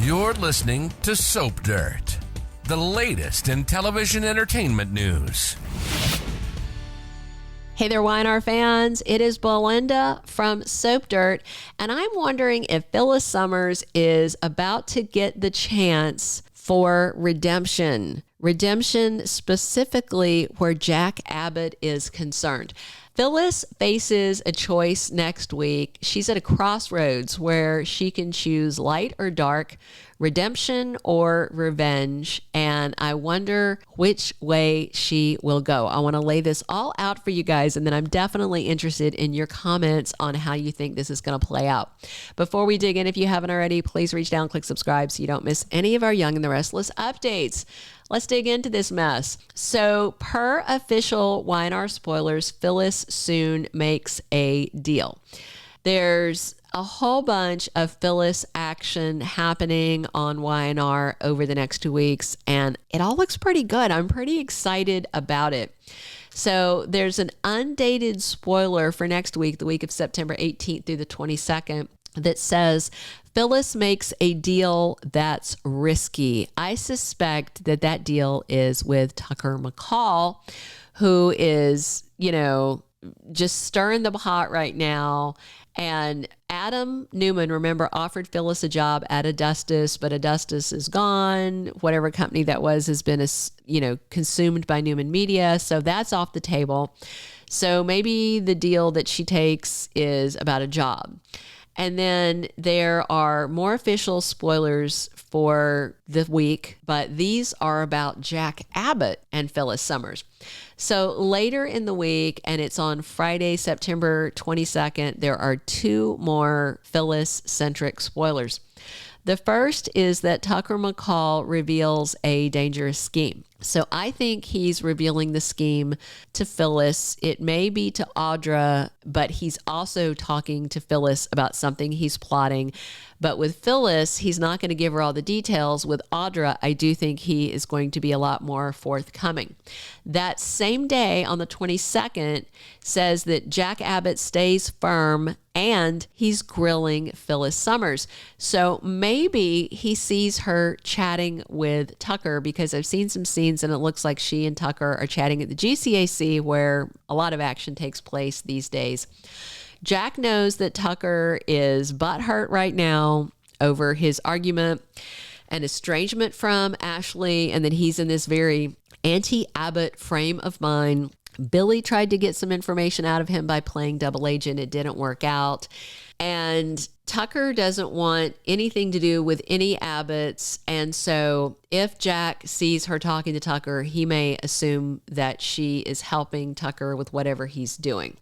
You're listening to Soap Dirt, the latest in television entertainment news. Hey there, YNR fans. It is Belinda from Soap Dirt, and I'm wondering if Phyllis Summers is about to get the chance for redemption. Redemption specifically where Jack Abbott is concerned. Phyllis faces a choice next week. She's at a crossroads where she can choose light or dark, redemption or revenge, and I wonder which way she will go. I want to lay this all out for you guys, and then I'm definitely interested in your comments on how you think this is going to play out. Before we dig in, if you haven't already, please reach down, click subscribe so you don't miss any of our Young and the Restless updates. Let's dig into this mess. So per official YNR spoilers, Phyllis soon makes a deal. There's a whole bunch of Phyllis action happening on YNR over the next 2 weeks, and it all looks pretty good. I'm pretty excited about it. So there's an undated spoiler for next week, the week of September 18th through the 22nd, that says Phyllis makes a deal that's risky. I suspect that that deal is with Tucker McCall, who is, just stirring the pot right now. And Adam Newman, remember, offered Phyllis a job at Augustus, but Augustus is gone. Whatever company that was has been, consumed by Newman Media. So that's off the table. So maybe the deal that she takes is about a job. And then there are more official spoilers for the week, but these are about Jack Abbott and Phyllis Summers. So later in the week, and it's on Friday, September 22nd, there are two more Phyllis-centric spoilers. The first is that Tucker McCall reveals a dangerous scheme. So I think he's revealing the scheme to Phyllis. It may be to Audra, but he's also talking to Phyllis about something he's plotting. But with Phyllis, he's not going to give her all the details. With Audra, I do think he is going to be a lot more forthcoming. That same day, on the 22nd, says that Jack Abbott stays firm and he's grilling Phyllis Summers. So maybe he sees her chatting with Tucker, because I've seen some scenes and it looks like she and Tucker are chatting at the GCAC, where a lot of action takes place these days. Jack knows that Tucker is butthurt right now over his argument and estrangement from Ashley, and that he's in this very anti-Abbott frame of mind. Billy tried to get some information out of him by playing double agent. It didn't work out. And Tucker doesn't want anything to do with any Abbotts. And so if Jack sees her talking to Tucker, he may assume that she is helping Tucker with whatever he's doing.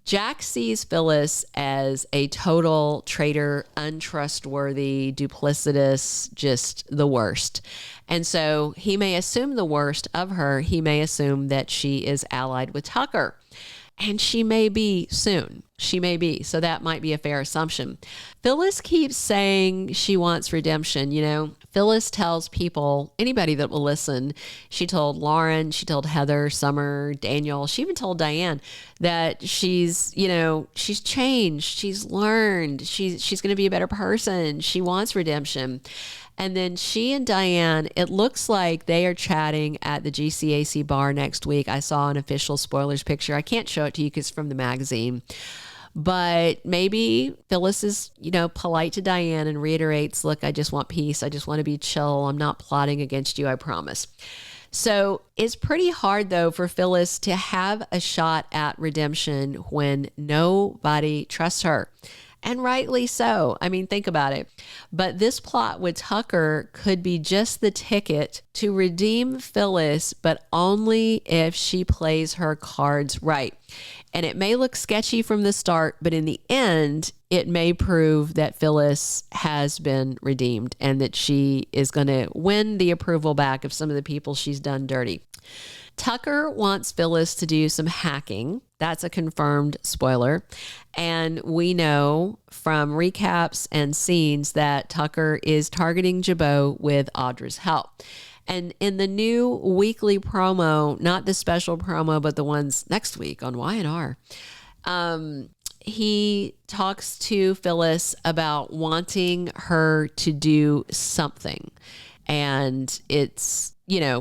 Jack sees Phyllis as a total traitor, untrustworthy, duplicitous, just the worst. And so he may assume the worst of her. He may assume that she is allied with Tucker. And she may be soon. She may be. So that might be a fair assumption. Phyllis keeps saying she wants redemption. Phyllis tells people, anybody that will listen, she told Lauren, she told Heather, Summer, Daniel, she even told Diane that she's changed. She's learned. She's going to be a better person. She wants redemption. And then she and Diane, it looks like they are chatting at the GCAC bar next week. I saw an official spoilers picture. I can't show it to you because it's from the magazine. But maybe Phyllis is, polite to Diane and reiterates, look, I just want peace. I just want to be chill. I'm not plotting against you, I promise. So it's pretty hard, though, for Phyllis to have a shot at redemption when nobody trusts her. And rightly so. I mean, think about it. But this plot with Tucker could be just the ticket to redeem Phyllis, but only if she plays her cards right. And it may look sketchy from the start, but in the end, it may prove that Phyllis has been redeemed and that she is going to win the approval back of some of the people she's done dirty. Tucker wants Phyllis to do some hacking. That's a confirmed spoiler. And we know from recaps and scenes that Tucker is targeting Jabot with Audra's help. And in the new weekly promo, not the special promo, but the ones next week on YNR, he talks to Phyllis about wanting her to do something. And it's,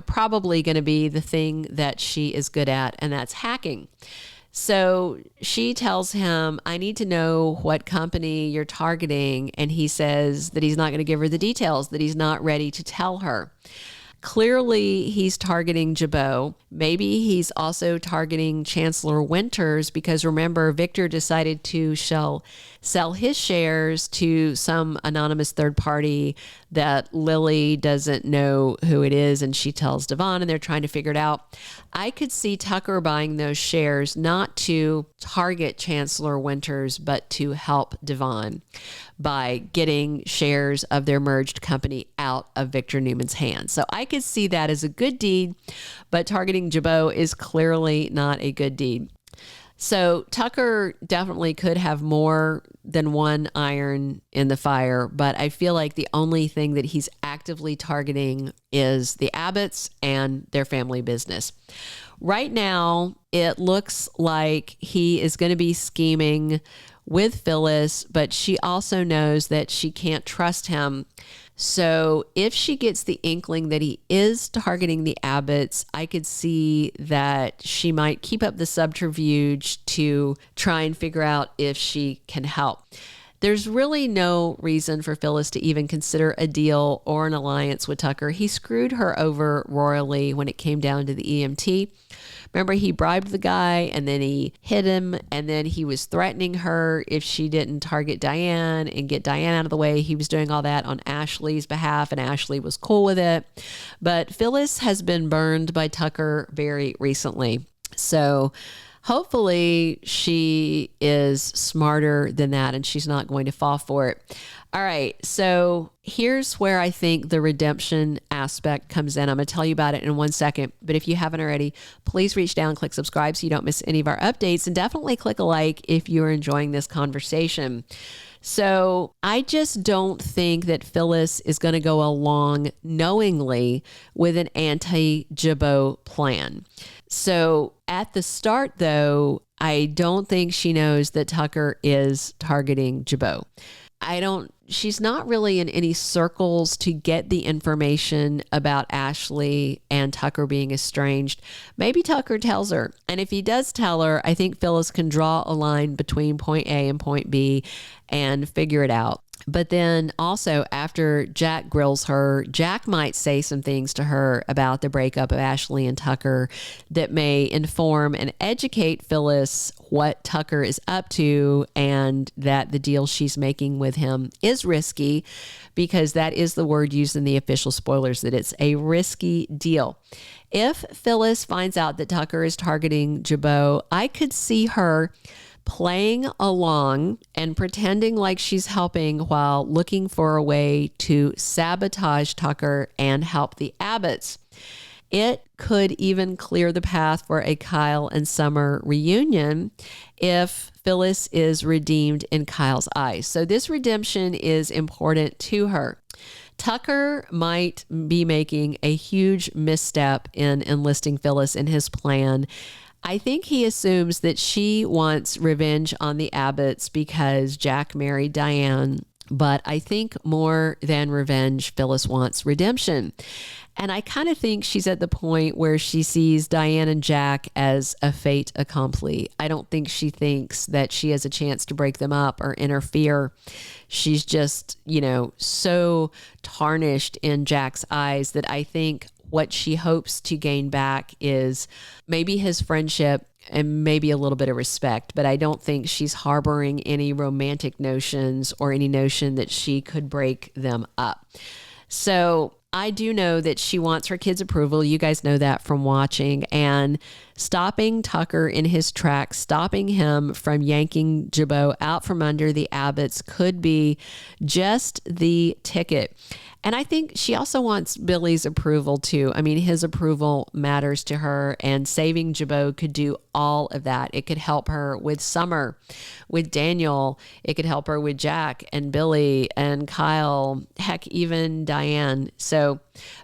probably going to be the thing that she is good at, and that's hacking. So she tells him, I need to know what company you're targeting. And he says that he's not going to give her the details, that he's not ready to tell her. Clearly, he's targeting Jabot. Maybe he's also targeting Chancellor Winters because remember, Victor decided to sell his shares to some anonymous third party that Lily doesn't know who it is, and she tells Devon, and they're trying to figure it out. I could see Tucker buying those shares not to target Chancellor Winters, but to help Devon by getting shares of their merged company out of Victor Newman's hands. So I could see that as a good deed, but targeting Jabot is clearly not a good deed. So Tucker definitely could have more than one iron in the fire, but I feel like the only thing that he's actively targeting is the Abbotts and their family business. Right now, it looks like he is going to be scheming with Phyllis, but she also knows that she can't trust him. So if she gets the inkling that he is targeting the Abbotts, I could see that she might keep up the subterfuge to try and figure out if she can help. There's really no reason for Phyllis to even consider a deal or an alliance with Tucker. He screwed her over royally when it came down to the EMT. Remember, he bribed the guy and then he hit him, and then he was threatening her if she didn't target Diane and get Diane out of the way. He was doing all that on Ashley's behalf, and Ashley was cool with it. But Phyllis has been burned by Tucker very recently. So hopefully she is smarter than that and she's not going to fall for it. All right, so here's where I think the redemption aspect comes in. I'm going to tell you about it in 1 second, but if you haven't already, please reach down, click subscribe so you don't miss any of our updates, and definitely click a like if you're enjoying this conversation. So I just don't think that Phyllis is going to go along knowingly with an anti-Jabot plan. So at the start, though, I don't think she knows that Tucker is targeting Jabot. She's not really in any circles to get the information about Ashley and Tucker being estranged. Maybe Tucker tells her. And if he does tell her, I think Phyllis can draw a line between point A and point B and figure it out. But then also after Jack grills her, Jack might say some things to her about the breakup of Ashley and Tucker that may inform and educate Phyllis what Tucker is up to and that the deal she's making with him is risky, because that is the word used in the official spoilers, that it's a risky deal. If Phyllis finds out that Tucker is targeting Jabot, I could see her playing along and pretending like she's helping while looking for a way to sabotage Tucker and help the Abbotts. It could even clear the path for a Kyle and Summer reunion if Phyllis is redeemed in Kyle's eyes. So this redemption is important to her. Tucker might be making a huge misstep in enlisting Phyllis in his plan. I think he assumes that she wants revenge on the Abbotts because Jack married Diane. But I think more than revenge, Phyllis wants redemption. And I kind of think she's at the point where she sees Diane and Jack as a fait accompli. I don't think she thinks that she has a chance to break them up or interfere. She's just, so tarnished in Jack's eyes that I think what she hopes to gain back is maybe his friendship and maybe a little bit of respect, but I don't think she's harboring any romantic notions or any notion that she could break them up. So I do know that she wants her kids' approval. You guys know that from watching. And stopping Tucker in his tracks, stopping him from yanking Jabot out from under the Abbotts could be just the ticket. And I think she also wants Billy's approval too. I mean, his approval matters to her, and saving Jabot could do all of that. It could help her with Summer, with Daniel. It could help her with Jack and Billy and Kyle, heck, even Diane. So,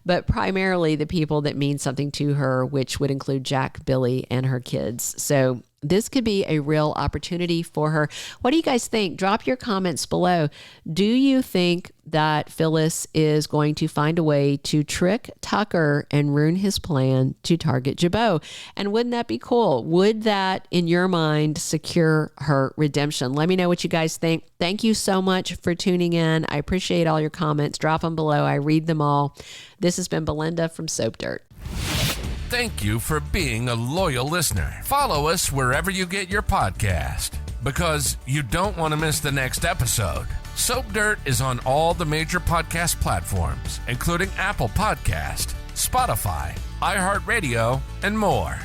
but primarily the people that mean something to her, which would include Jack, Billy, and her kids. So this could be a real opportunity for her. What do you guys think? Drop your comments below. Do you think that Phyllis is going to find a way to trick Tucker and ruin his plan to target Jabot? And wouldn't that be cool? Would that, in your mind, secure her redemption? Let me know what you guys think. Thank you so much for tuning in. I appreciate all your comments. Drop them below. I read them all. This has been Belinda from Soap Dirt. Thank you for being a loyal listener. Follow us wherever you get your podcast, because you don't want to miss the next episode. Soap Dirt is on all the major podcast platforms, including Apple Podcast, Spotify, iHeartRadio, and more.